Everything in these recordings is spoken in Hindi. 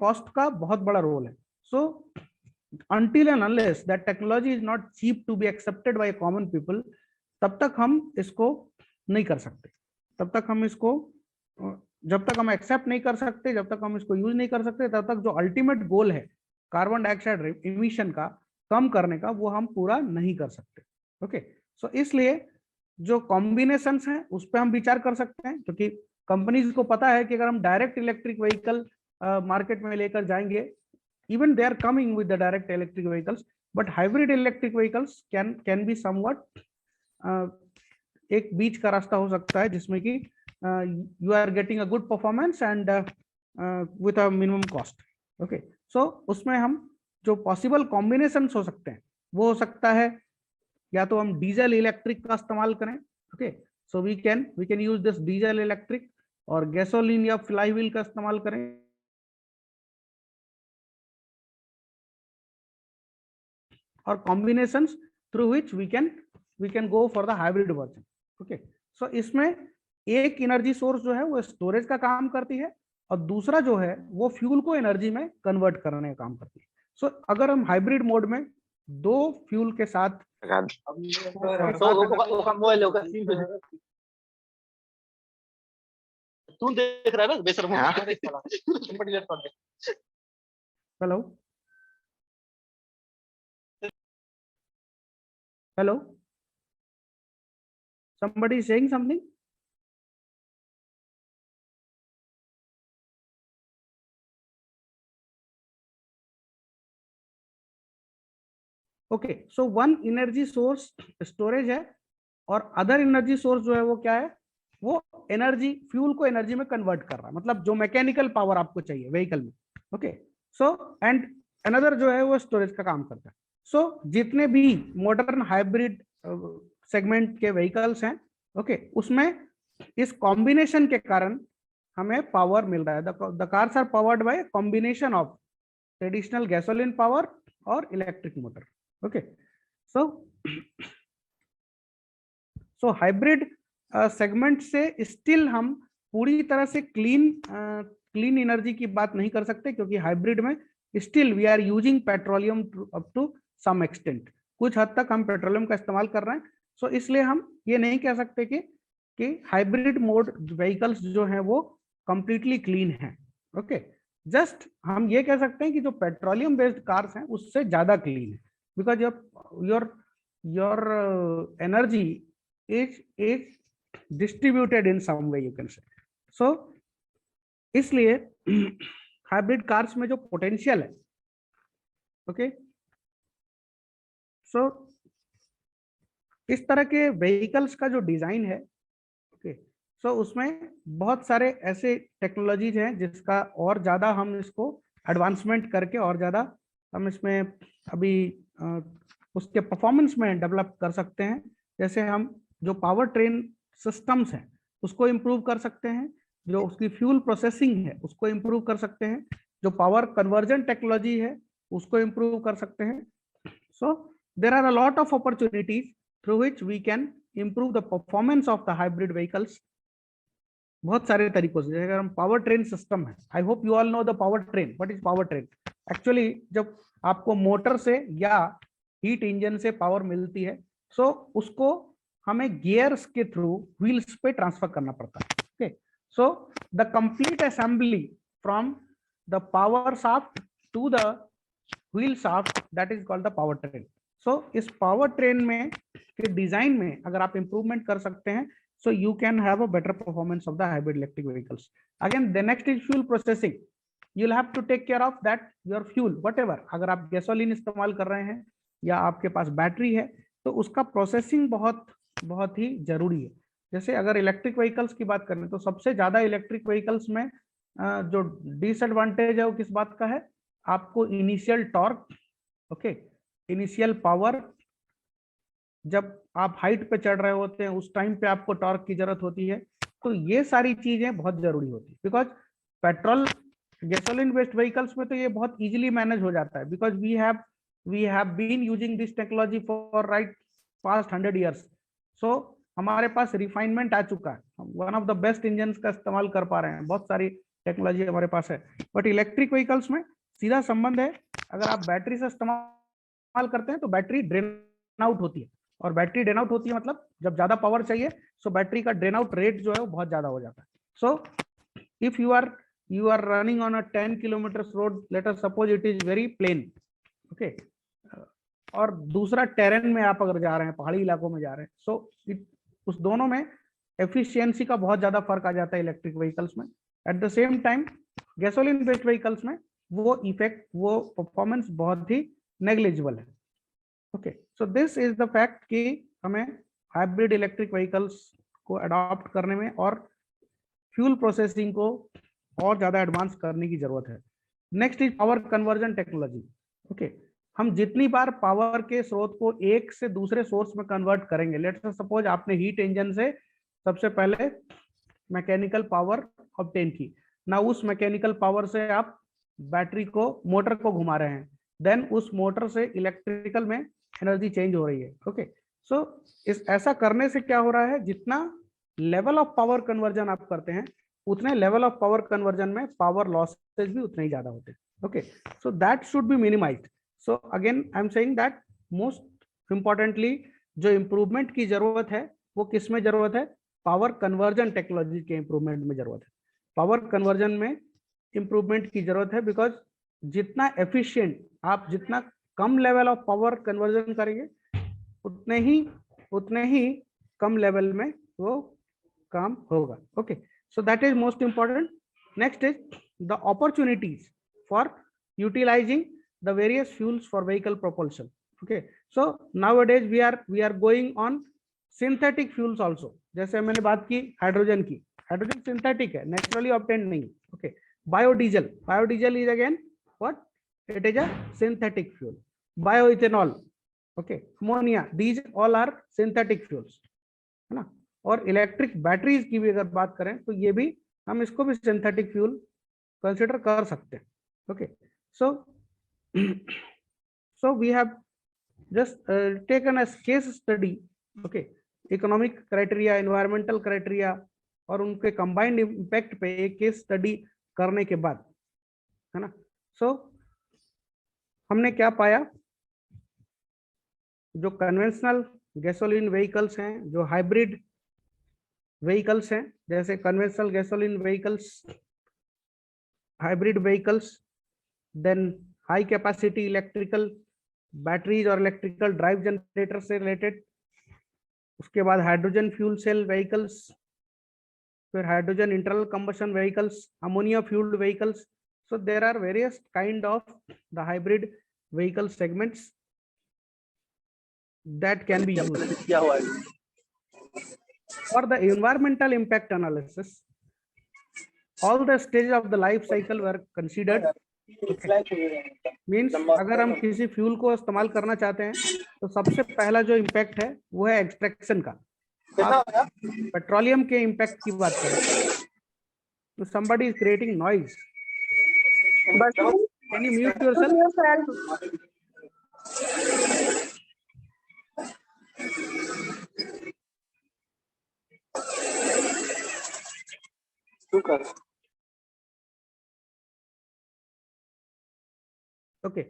कॉस्ट का बहुत बड़ा रोल है। सो until and unless that technology is not cheap to be accepted by common people, तब तक हम इसको नहीं कर सकते, तब तक हम इसको, जब तक हम एक्सेप्ट नहीं कर सकते, जब तक हम इसको यूज नहीं कर सकते, तब तक जो अल्टीमेट गोल है कार्बन डाइऑक्साइड इमिशन का कम करने का, वो हम पूरा नहीं कर सकते। ओके, सो इसलिए जो कॉम्बिनेशंस हैं उस पर हम विचार कर सकते हैं, क्योंकि कंपनीज को पता है कि अगर हम डायरेक्ट इलेक्ट्रिक व्हीकल मार्केट में लेकर जाएंगे, even they are coming with the direct electric vehicles, but hybrid electric vehicles can be somewhat एक बीच का रास्ता हो सकता है, जिसमें कि you are getting a good performance and with a minimum cost. Okay, so उसमें हम जो पॉसिबल कॉम्बिनेशंस हो सकते हैं वो हो सकता है, या तो हम डीजल इलेक्ट्रिक का इस्तेमाल करें। Okay, so we can use this diesel electric, और गैसोलीन या फ्लाई व्हील का इस्तेमाल करें, और combinations through which we can go for the hybrid version. Okay, so इसमें एक एनर्जी सोर्स जो है वो स्टोरेज का काम करती है, और दूसरा जो है वो फ्यूल को एनर्जी में कन्वर्ट करने का काम करती है। सो अगर हम हाइब्रिड मोड में दो फ्यूल के साथ तू देख रहा है ना बेशर्म। Hello hello, somebody is saying something? Okay, so one energy source storage है, और अदर एनर्जी सोर्स जो है वो क्या है, वो एनर्जी फ्यूल को एनर्जी में कन्वर्ट कर रहा है, मतलब जो मैकेनिकल पावर आपको चाहिए व्हीकल में। ओके, सो एंड अनदर जो है वो स्टोरेज का काम करता है। सो जितने भी मॉडर्न हाइब्रिड सेगमेंट के व्हीकल्स हैं, ओके, उसमें इस कॉम्बिनेशन के कारण हमें पावर मिल रहा है। The cars are powered by combination of traditional gasoline power और electric motor. Okay, so hybrid segment से स्टिल हम पूरी तरह से क्लीन एनर्जी की बात नहीं कर सकते, क्योंकि हाइब्रिड में still we are using petroleum up to some extent, कुछ हद तक हम पेट्रोलियम का इस्तेमाल कर रहे हैं। सो इसलिए हम ये नहीं कह सकते कि हाइब्रिड मोड व्हीकल्स जो हैं वो कंप्लीटली क्लीन हैं। ओके, जस्ट हम ये कह सकते हैं कि जो पेट्रोलियम बेस्ड कार्स हैं उससे ज्यादा क्लीन है, because your energy is distributed in some way, you can say. So इसलिए हाइब्रिड कार्स में जो पोटेंशियल है, ओके, सो इस तरह के व्हीकल्स का जो डिजाइन है, ओके, सो उसमें बहुत सारे ऐसे टेक्नोलॉजीज हैं जिसका और ज्यादा हम इसको एडवांसमेंट करके और ज्यादा हम इसमें अभी उसके परफॉर्मेंस में डेवलप कर सकते हैं। जैसे हम जो पावर ट्रेन सिस्टम्स हैं उसको इम्प्रूव कर सकते हैं, जो उसकी फ्यूल प्रोसेसिंग है उसको इम्प्रूव कर सकते हैं, जो पावर कन्वर्जन टेक्नोलॉजी है उसको इम्प्रूव कर सकते हैं। So there are a lot of opportunities through which we can improve the performance of the hybrid vehicles, बहुत सारे तरीकों से। अगर हम पावर ट्रेन सिस्टम है, I hope you all know the power train. What is power train? Actually जब आपको मोटर से या हीट इंजन से पावर मिलती है, सो उसको हमें गियर्स के थ्रू व्हील्स पे ट्रांसफर करना पड़ता है। Okay, so the complete assembly from the power shaft to the wheel shaft, that is called the power train. So इस पावर ट्रेन में के डिजाइन में अगर आप इंप्रूवमेंट कर सकते हैं, so you can have a better performance of the hybrid electric vehicles. Again, the next is fuel processing. You'll have to take care of that your fuel, whatever. अगर आप गैसोलीन इस्तेमाल कर रहे हैं या आपके पास बैटरी है, तो उसका प्रोसेसिंग बहुत ही जरूरी है। जैसे अगर इलेक्ट्रिक व्हीकल्स की बात करें तो सबसे ज्यादा इलेक्ट्रिक व्हीकल्स में जो डिसएडवांटेज है वो किस बात का है? आपको initial torque, okay, initial power, जब आप हाइट पे चढ़ रहे होते हैं उस टाइम पे आपको टॉर्क की जरूरत होती है। तो ये सारी चीजें बहुत जरूरी होती है, because petrol gasoline based vehicles में तो ये बहुत इजीली मैनेज हो जाता है, because we have been using this technology for right past 100 years. So हमारे पास रिफाइनमेंट आ चुका है, हम one of the best engine का इस्तेमाल कर पा रहे हैं, बहुत सारी टेक्नोलॉजी हमारे पास है, बट इलेक्ट्रिक व्हीकल्स में सीधा संबंध है। अगर आप बैटरी से इस्तेमाल करते हैं तो बैटरी ड्रेन आउट होती है, और बैटरी ड्रेन आउट होती है मतलब जब ज्यादा पावर चाहिए सो बैटरी का ड्रेन आउट रेट जो है वो बहुत ज्यादा हो जाता है। So if you are running on a 10 kilometre road, let us suppose it is very plain, okay, और दूसरा टेरेन में आप अगर जा रहे हैं, पहाड़ी इलाकों में जा रहे हैं, सो उस दोनों में एफिशिएंसी का बहुत ज्यादा फर्क आ जाता है इलेक्ट्रिक व्हीकल्स में। At the same time gasoline based vehicles में वो इफेक्ट, वो परफॉर्मेंस बहुत ही नेग्लिजिबल है। Okay, so this is the fact कि हमें हाइब्रिड इलेक्ट्रिक व्हीकल्स को अडॉप्ट करने में और फ्यूल प्रोसेसिंग को और ज्यादा एडवांस करने की जरूरत है। Next is power conversion technology. Okay, हम जितनी बार पावर के स्रोत को एक से दूसरे सोर्स में कन्वर्ट करेंगे, लेट्स सपोज आपने हीट इंजन से सबसे पहले मैकेनिकल पावर ऑब्टेन की, ना उस मैकेनिकल पावर से आप बैटरी को, मोटर को घुमा रहे हैं, देन उस मोटर से इलेक्ट्रिकल में एनर्जी चेंज हो रही है। ओके, सो इस ऐसा करने से क्या हो रहा है, जितना लेवल ऑफ पावर कन्वर्जन आप करते हैं उतने लेवल ऑफ पावर कन्वर्जन में पावर लॉसेज भी उतने ही ज्यादा होते हैं। Okay, so that should be minimised. So again I am saying that most importantly जो इंप्रूवमेंट की जरूरत है वो किस में जरूरत है, पावर कन्वर्जन टेक्नोलॉजी के इंप्रूवमेंट में जरूरत है। पावर कन्वर्जन में इंप्रूवमेंट की जरूरत है, बिकॉज जितना एफिशिएंट आप, जितना कम लेवल ऑफ पावर कन्वर्जन करेंगे उतने ही कम लेवल में वो काम होगा। Okay, so that is most important. Next is the opportunities for utilizing the various fuels for vehicle propulsion. Okay, so nowadays we are going on synthetic fuels also. जैसे मैंने बात की हाइड्रोजन की, हाइड्रोजन सिंथेटिक है, नेचुरली ऑब्टेन्ड नहीं। Okay, biodiesel, biodiesel is again what, it is a synthetic fuel. Bioethanol, okay, ammonia, these all are synthetic fuels, है ना। और इलेक्ट्रिक बैटरीज की भी अगर बात करें तो ये भी, हम इसको भी सिंथेटिक फ्यूल कंसिडर कर सकते हैं। Okay, so we have just taken a case study, okay, economic criteria, environmental criteria और उनके कंबाइंड इम्पैक्ट पे एक केस स्टडी करने के बाद, है ना, सो हमने क्या पाया, जो कन्वेंशनल गैसोलीन व्हीकल्स हैं, जो हाइब्रिड व्हीकल्स हैं, जैसे conventional gasoline vehicles, hybrid vehicles, then high capacity electrical batteries और इलेक्ट्रिकल ड्राइव जनरेटर से रिलेटेड, उसके बाद हाइड्रोजन फ्यूल सेल व्हीकल्स, फिर hydrogen internal combustion vehicles, ammonia fuelled vehicles. So there are various kind of the hybrid vehicle segments that can be used. For the environmental impact analysis, all the stages of the life cycle were considered. Means अगर हम किसी फ्यूल को इस्तेमाल करना चाहते हैं तो सबसे पहला जो इम्पैक्ट है वो है एक्सट्रैक्शन का। पेट्रोलियम के इम्पैक्ट की बात करें तो somebody is creating noise. Can you mute yourself? Okay,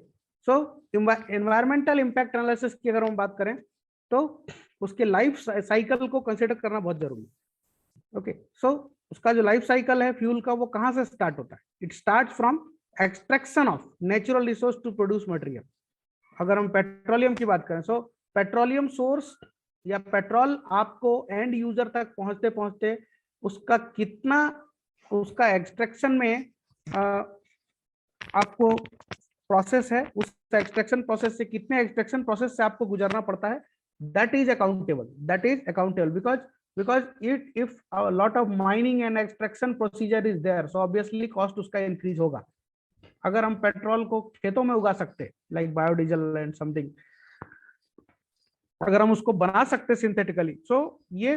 so environmental impact analysis की अगर हम बात करें तो उसके लाइफ साइकिल को कंसिडर करना बहुत जरूरी है। ओके, सो उसका जो लाइफ साइकिल है फ्यूल का, वो कहाँ से स्टार्ट होता है, it start from extraction of natural resource to produce material. अगर हम पेट्रोलियम की बात करें, सो पेट्रोलियम सोर्स या पेट्रोल आपको एंड यूजर तक पहुंचते पहुंचते उसका कितना, उसका एक्सट्रैक्शन में आपको प्रोसेस है, उस एक्सट्रैक्शन प्रोसेस से कितने एक्सट्रैक्शन प्रोसेस से आपको गुजरना पड़ता है, that is accountable because if a lot of mining and extraction procedure is there, so obviously cost उसका increase होगा। अगर हम पेट्रोल को खेतों में उगा सकते, लाइक बायोडीजल एंड समथिंग, अगर हम उसको बना सकते सिंथेटिकली, सो ये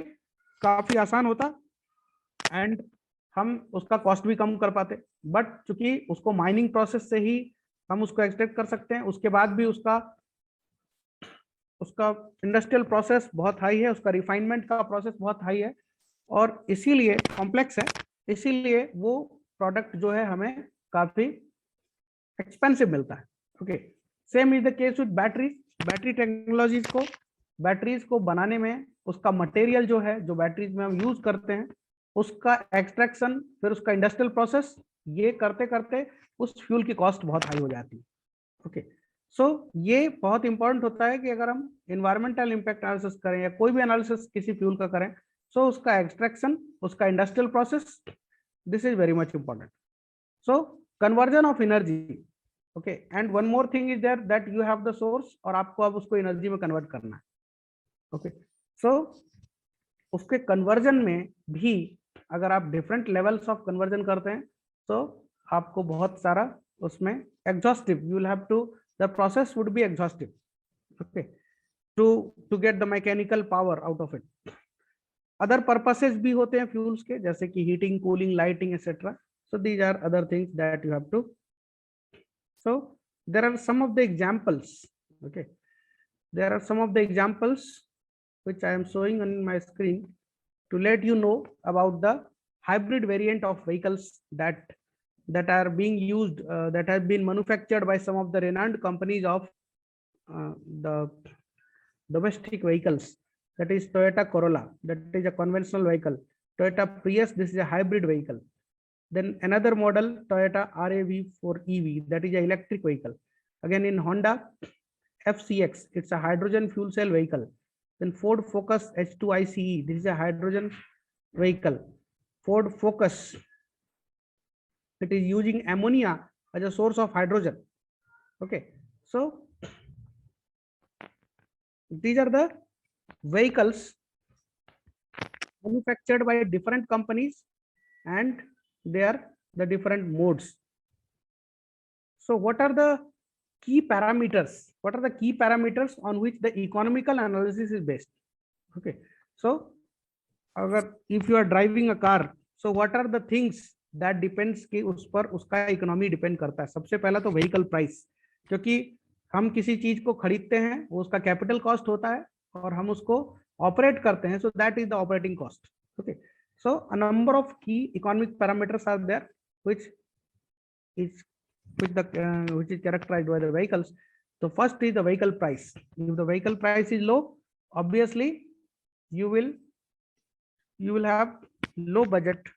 काफी आसान होता एंड हम उसका कॉस्ट भी कम कर पाते। बट चूंकि उसको माइनिंग प्रोसेस से ही हम उसको एक्सट्रैक्ट कर सकते हैं, उसके बाद भी उसका इंडस्ट्रियल प्रोसेस बहुत हाई है, उसका रिफाइनमेंट का प्रोसेस बहुत हाई है और इसीलिए कॉम्प्लेक्स है, इसीलिए वो प्रोडक्ट जो है हमें काफी एक्सपेंसिव मिलता है। Okay, same is the case with batteries. Battery technologies को, बैटरीज को बनाने में उसका मटेरियल जो है, जो बैटरीज में हम यूज करते हैं, उसका एक्सट्रैक्शन, फिर उसका इंडस्ट्रियल प्रोसेस, ये करते करते उस फ्यूल की कॉस्ट बहुत हाई हो जाती है। ओके, सो ये बहुत इंपॉर्टेंट होता है कि अगर हम इन्वायरमेंटल इम्पैक्ट एनालिसिस करें या कोई भी एनालिसिस किसी फ्यूल का करें, सो उसका एक्सट्रैक्शन, उसका industrial process, this is very much important. So conversion of energy, okay, and one more thing is there that you have the source, और आपको अब उसको एनर्जी में कन्वर्ट करना है। ओके, सो उसके कन्वर्जन में भी अगर आप डिफरेंट लेवल्स ऑफ कन्वर्जन करते हैं तो आपको बहुत सारा उसमें exhaustive, you will have to, the process would be exhaustive, okay, to get the mechanical power out of it. Other purposes भी होते हैं फ्यूल्स के, जैसे कि heating, cooling, lighting etcetera. So these are other things that you have to, so there are some of the examples, okay, there are some of the examples which I am showing on my screen to let you know about the hybrid variant of vehicles that are being used, that have been manufactured by some of the renowned companies of the domestic vehicles. That is Toyota Corolla, that is a conventional vehicle. Toyota Prius, this is a hybrid vehicle. Then another model, Toyota RAV4 EV, that is an electric vehicle. Again in Honda FCX, it's a hydrogen fuel cell vehicle. Then Ford Focus H2 ICE, this is a hydrogen vehicle. Ford Focus, it is using ammonia as a source of hydrogen. Okay, so these are the vehicles manufactured by different companies, and they are the different modes. So what are the key parameters? What are the key parameters on which the economical analysis is based? Okay, so if you are driving a car, so what are the things that depends कि उस पर उसका इकोनॉमी डिपेंड करता है। सबसे पहला तो व्हीकल प्राइस, क्योंकि हम किसी चीज को खरीदते हैं, वो उसका कैपिटल कॉस्ट होता है, और हम उसको ऑपरेट करते हैं, so that is the operating cost. Okay, so a number of key economic parameters are there which is characterized by the vehicles. So first is the vehicle price. If the vehicle price is low, obviously you will have low budget,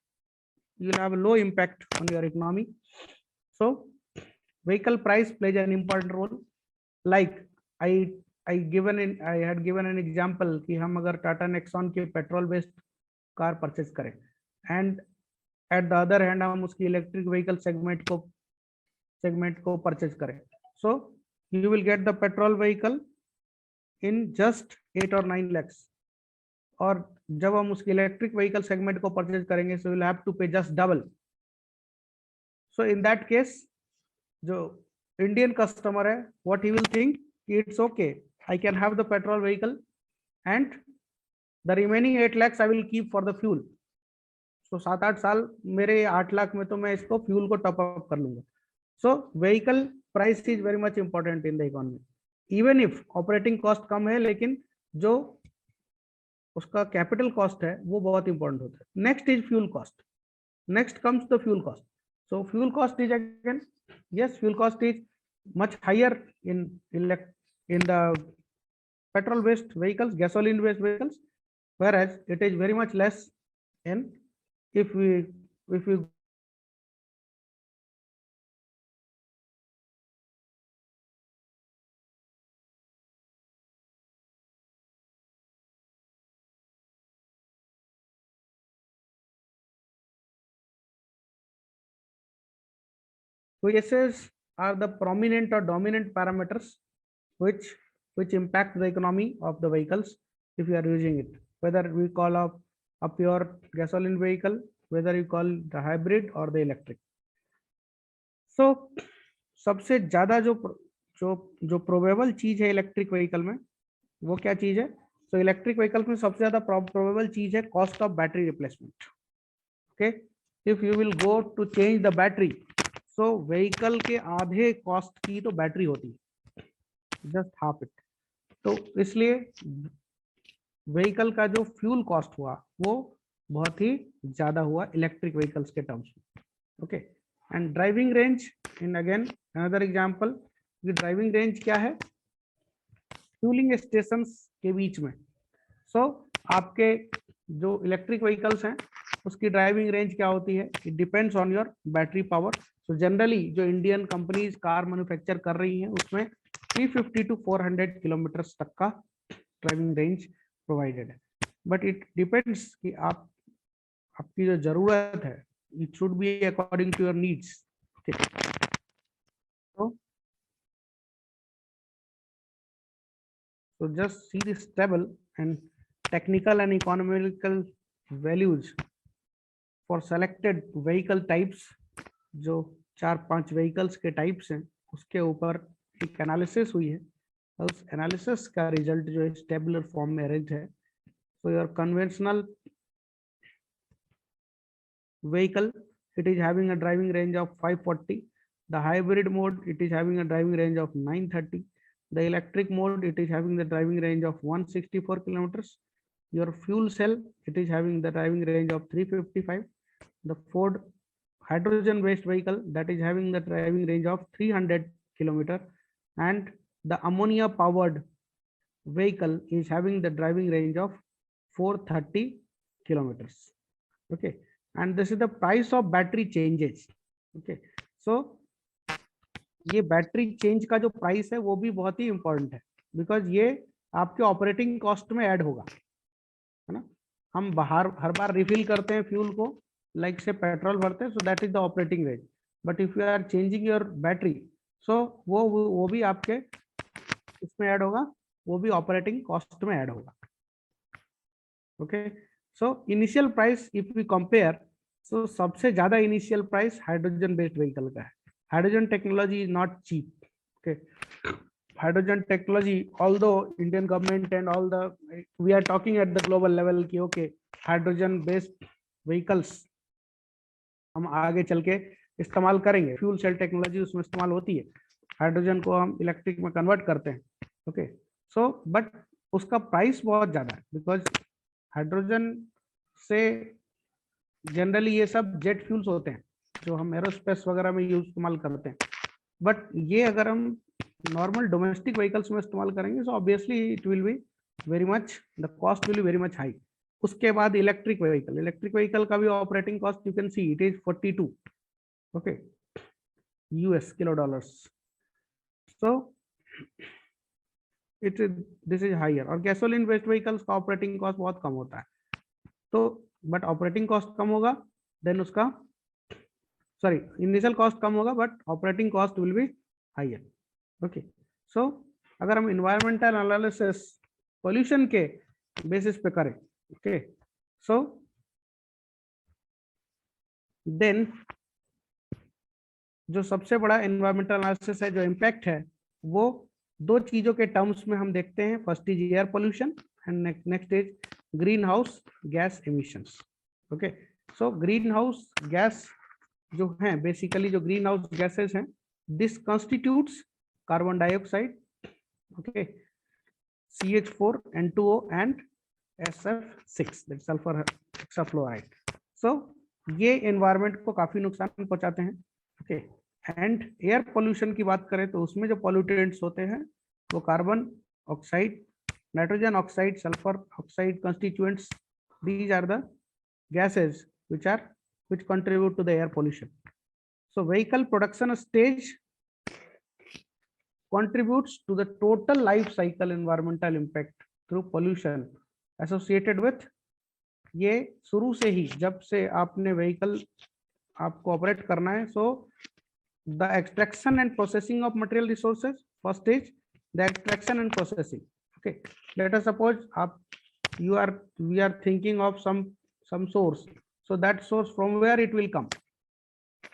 you will have a low impact on your economy. So vehicle price plays an important role. Like I had given an example कि हम अगर टाटा नेक्सॉन के पेट्रोल बेस्ड कार परचेज करें, and at the other hand हम उसकी इलेक्ट्रिक व्हीकल सेगमेंट को परचेज करें, so you will get the petrol vehicle in just 8 or 9 lakhs, और जब हम उसकी इलेक्ट्रिक व्हीकल सेगमेंट को परचेज करेंगे, सो विल हैव टू पे just double. So in that case जो इंडियन कस्टमर है, what he will think, it's okay, I can have the petrol vehicle and the remaining 8 lakhs I will keep for the fuel. So 7-8 साल मेरे 8 लाख में तो मैं इसको फ्यूल को टॉप अप कर लूंगा। So vehicle price is very much important in the economy. Even if operating cost कम है, लेकिन जो उसका कैपिटल कॉस्ट है वो बहुत इंपॉर्टेंट होता है। Next is fuel cost, next comes the fuel cost. So fuel cost is again, yes, fuel cost is much higher in the petrol based vehicles, gasoline based vehicles, whereas it is very much less in if we VSs are the prominent or dominant parameters which impact the economy of the vehicles if you are using it, whether we call a pure gasoline vehicle, whether you call the hybrid or the electric. So सबसे ज्यादा जो प्रोबेबल चीज है इलेक्ट्रिक व्हीकल में, वो क्या चीज है? तो इलेक्ट्रिक व्हीकल में सबसे ज्यादा प्रोबेबल चीज है cost of battery replacement. Okay, if you will go to change the battery, so vehicle के आधे कॉस्ट की तो बैटरी होती है, जस्ट हाफ इट। तो इसलिए व्हीकल का जो फ्यूल कॉस्ट हुआ वो बहुत ही ज्यादा हुआ इलेक्ट्रिक व्हीकल्स के टर्म्स में। Okay. And driving range in again another example, ये ड्राइविंग रेंज क्या है, फ्यूलिंग स्टेशंस के बीच में। सो आपके जो इलेक्ट्रिक व्हीकल्स हैं उसकी ड्राइविंग रेंज क्या होती है, it depends on your battery power. So generally जो इंडियन कंपनीज कार मैन्युफैक्चर कर रही हैं उसमें 350 टू 400 किलोमीटर्स तक का ड्राइविंग रेंज प्रोवाइडेड है, बट इट डिपेंड्स कि आपकी जो जरूरत है, it should be according to your needs. So just see this table and technical and economical values for selected vehicle types, जो 4-5 vehicles के types हैं उसके ऊपर एक एनालिसिस हुई है, उस एनालिसिस का रिजल्ट जो है टेबुलर फॉर्म में अरेंज है। So your conventional vehicle, it is having a driving range of 540. The hybrid mode, it is having a driving range of 930. The electric mode, it is having the driving range of 164 kilometers. Your fuel cell, it is having the driving range of 355. The Ford hydrogen based vehicle, that is having the driving range of 300 kilometer, and the ammonia powered vehicle is having the driving range of 430 kilometers. Okay, and this is the price of battery changes. Okay, so ये बैटरी चेंज का जो प्राइस है वो भी बहुत ही इंपॉर्टेंट है, बिकॉज ये आपके ऑपरेटिंग कॉस्ट में ऐड होगा, है ना। हम बाहर हर बार रिफिल करते हैं फ्यूल को, लाइक से पेट्रोल भरते हैं, so that is the operating range, but if you are changing your battery, so वो भी आपके इसमें ऐड होगा, वो भी ऑपरेटिंग कॉस्ट में ऐड होगा। Okay, so initial price if we compare, so सबसे ज्यादा initial price hydrogen based vehicle का है। Hydrogen technology is not cheap. Okay, hydrogen technology, although Indian government and all the, we are talking at the global level कि okay, hydrogen based vehicles हम आगे चल के इस्तेमाल करेंगे, फ्यूल सेल टेक्नोलॉजी उसमें इस्तेमाल होती है, हाइड्रोजन को हम इलेक्ट्रिक में कन्वर्ट करते हैं। ओके, सो बट उसका प्राइस बहुत ज्यादा है, बिकॉज हाइड्रोजन से जनरली ये सब जेट फ्यूल्स होते हैं जो हम एरोस्पेस वगैरह में यूज इस्तेमाल करते हैं, बट ये अगर हम नॉर्मल डोमेस्टिक व्हीकल्स में इस्तेमाल करेंगे so obviously it will be very much, the cost will be very much high. उसके बाद इलेक्ट्रिक व्हीकल का भी operating cost you can see it is 42 okay US kilo dollars, so it this is higher. और गैसोलीन बेस्ड व्हीकल्स का ऑपरेटिंग कॉस्ट बहुत कम होता है, तो बट ऑपरेटिंग कॉस्ट कम होगा, देन उसका सॉरी इनिशियल कॉस्ट कम होगा but operating cost will be higher. Okay, so अगर हम इन्वायरमेंटल एनालिसिस पोल्यूशन के बेसिस पे करें, ओके, सो देन जो सबसे बड़ा इन्वायरमेंटल एनालिसिस है, जो इम्पैक्ट है, वो दो चीजों के टर्म्स में हम देखते हैं। First is air pollution and next is greenhouse gas emissions. Okay, so greenhouse gas जो हैं, बेसिकली जो ग्रीन हाउस गैसेस हैं, this constitutes carbon dioxide, okay, CH4 N2O and SF6 that sulphur hexafluoride. So ये एनवायरनमेंट को काफी नुकसान पहुंचाते हैं। ओके, एंड एयर पोल्यूशन की बात करें तो उसमें जो पॉल्यूटेंट्स होते हैं वो carbon oxide, nitrogen oxide, sulphur oxide constituents, these are the gases which contribute to the air pollution. So vehicle production stage contributes to the total life cycle environmental impact through pollution associated with, ये शुरू से ही जब से आपने व्हीकल आपको ऑपरेट करना है, so the extraction and processing of material resources, first is the extraction and processing. Okay, late us suppose आप we are thinking of some source, so that source from where it will come,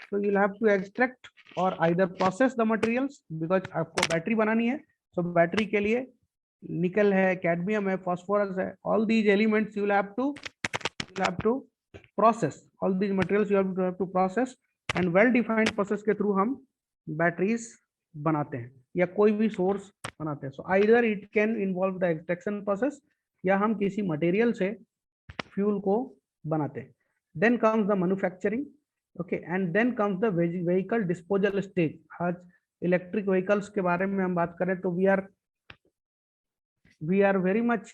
so you'll have to extract or either process the materials, because आपको बैटरी बनानी है, so बैटरी के लिए निकल है, कैडमियम है, फास्फोरस है, all these elements you will have to process, all these materials you have to process, and well defined process के थ्रू हम बैटरीज बनाते हैं या कोई भी सोर्स बनाते हैं। so either it can involve the extraction process या हम किसी मटेरियल से फ्यूल को बनाते हैं। Then comes the manufacturing, okay, and then comes the vehicle disposal stage. आज इलेक्ट्रिक व्हीकल्स के बारे में हम बात करें तो we are very much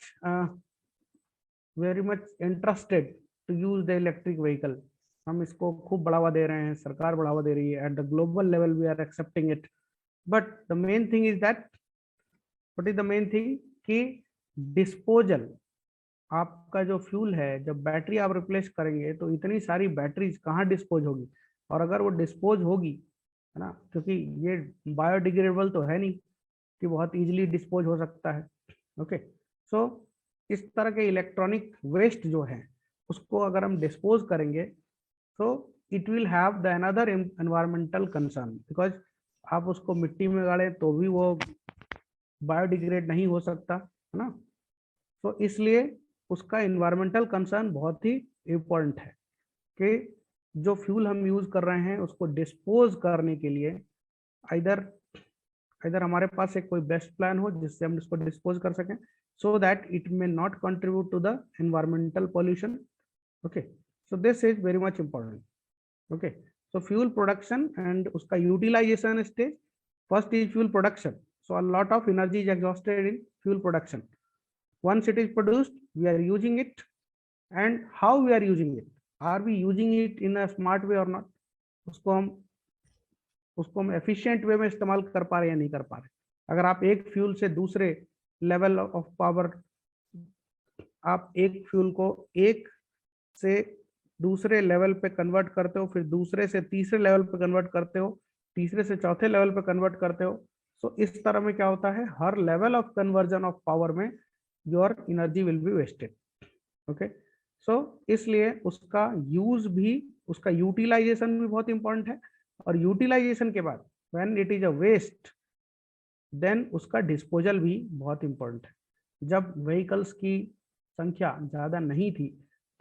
interested to use the electric vehicle. हम इसको खूब बढ़ावा दे रहे हैं, सरकार बढ़ावा दे रही है, at the global level we are accepting it. But the main thing is that, what is the main thing कि डिस्पोजल, आपका जो फ्यूल है, जब बैटरी आप रिप्लेस करेंगे तो इतनी सारी बैटरीज कहाँ डिस्पोज होगी, और अगर वो डिस्पोज होगी, है ना, क्योंकि ये बायोडिग्रेडेबल तो है नहीं कि बहुत इजीली डिस्पोज हो सकता है। ओके, सो इस तरह के इलेक्ट्रॉनिक वेस्ट जो है उसको अगर हम डिस्पोज करेंगे तो it will have the another environmental concern, because आप उसको मिट्टी में गाड़े तो भी वो बायोडिग्रेड नहीं हो सकता, है ना। तो इसलिए उसका इन्वायरमेंटल कंसर्न बहुत ही इम्पोर्टेंट है कि जो फ्यूल हम यूज कर रहे हैं उसको डिस्पोज करने के लिए इधर हमारे पास एक कोई बेस्ट प्लान हो जिससे हम इसको डिस्पोज कर सकें, so that it may not contribute to the environmental pollution. Okay, so this is very much important. Okay, so fuel production and उसका utilisation stage. First is fuel production, so a lot of energy is exhausted in fuel production. Once it is produced, we are using it, and how we are using it, are we using it in a smart way or not, उसको हम एफिशिएंट वे में इस्तेमाल कर पा रहे हैं या नहीं कर पा रहे। अगर आप एक फ्यूल से दूसरे लेवल ऑफ पावर, आप एक फ्यूल को एक से दूसरे लेवल पे कन्वर्ट करते हो, फिर दूसरे से तीसरे लेवल पे कन्वर्ट करते हो, तीसरे से चौथे लेवल पे कन्वर्ट करते हो, तो इस तरह में क्या होता है, हर level of conversion of power में your energy will be wasted. Okay, so इसलिए उसका यूज भी, उसका यूटिलाइजेशन भी बहुत इंपॉर्टेंट है, और यूटिलाइजेशन के बाद when it is a waste then उसका डिस्पोजल भी बहुत इंपॉर्टेंट है। जब व्हीकल्स की संख्या ज़्यादा नहीं थी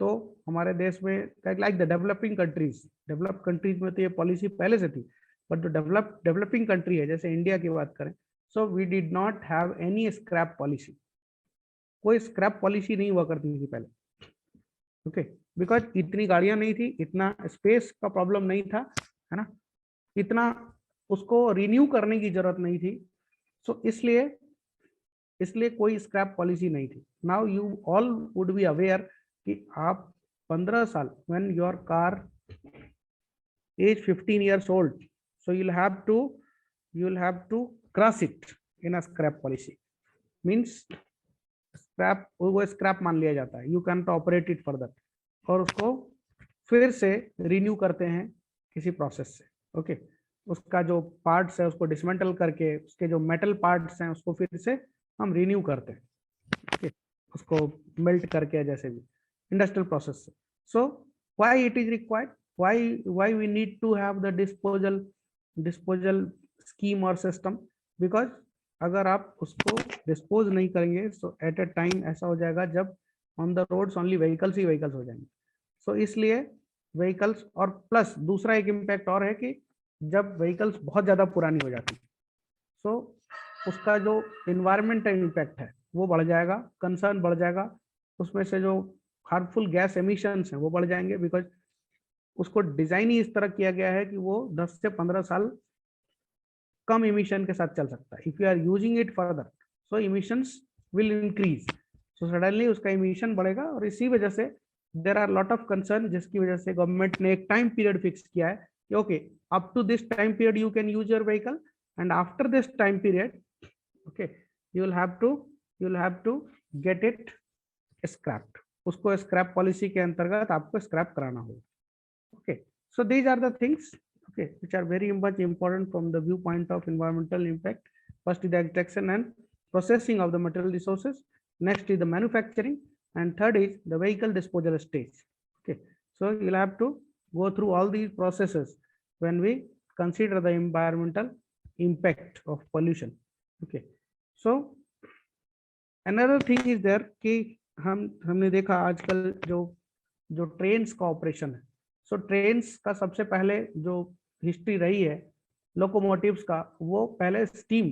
तो हमारे देश में, like the developing countries, develop countries में तो ये पॉलिसी पहले से थी, बट जो डेवलपिंग कंट्री है जैसे इंडिया की बात करें, so we did not have any scrap policy. कोई स्क्रैप पॉलिसी नहीं हुआ करती थी पहले। ओके, बिकॉज इतनी गाड़ियां नहीं थी, इतना स्पेस का प्रॉब्लम नहीं था, है ना, इतना उसको रिन्यू करने की जरूरत नहीं थी। सो इसलिए कोई स्क्रैप पॉलिसी नहीं थी। Now you all would be aware कि आप 15 साल, when your car age 15 years old, so you'll have to cross it in a scrap policy, means scrap, वो स्क्रैप मान लिया जाता है, you can not operate it further, और उसको फिर से रिन्यू करते हैं किसी प्रोसेस से। ओके, उसका जो पार्ट्स है उसको डिसमेंटल करके उसके जो मेटल पार्ट्स हैं उसको फिर से हम रिन्यू करते हैं। ओके, उसको मेल्ट करके, जैसे भी इंडस्ट्रियल प्रोसेस से। So why it is required, why we need to have the disposal scheme और सिस्टम, बिकॉज अगर आप उसको डिस्पोज नहीं करेंगे तो एट अ टाइम ऐसा हो जाएगा जब on the roads only vehicles ही व्हीकल्स हो जाएंगे। सो इसलिए व्हीकल्स, और प्लस दूसरा एक इम्पैक्ट और है कि जब व्हीकल्स बहुत ज़्यादा पुरानी हो जाती है सो उसका जो इन्वायरमेंटल इम्पैक्ट है वो बढ़ जाएगा, कंसर्न बढ़ जाएगा, उसमें से जो हार्मफुल गैस एमिशंस हैं वो बढ़ जाएंगे, बिकॉज उसको डिजाइन ही इस तरह किया गया है कि वो 10 से 15 साल कम इमिशन के साथ चल सकता है। If you are using it further so emissions will increase, so suddenly उसका इमिशन बढ़ेगा, और इसी वजह से there are lot of concern, जिसकी वजह से गवर्नमेंट ने एक टाइम पीरियड फिक्स किया है कि okay, up to this time period you can use your vehicle, and after this time period okay you will have to get it scrapped. उसको स्क्रैप पॉलिसी के अंतर्गत आपको स्क्रैप कराना होगा। Okay, so these are the things okay, which are very much important from the viewpoint of environmental impact. First is the extraction and processing of the material resources, next is the manufacturing, and third is the vehicle disposal stage. Okay, so you'll have to go through all these processes when we consider the environmental impact of pollution. Okay, so another thing is there कि हमने देखा आजकल जो ट्रेन्स का ऑपरेशन है, सो ट्रेन्स का सबसे पहले जो हिस्ट्री रही है लोकोमोटिव्स का, वो पहले स्टीम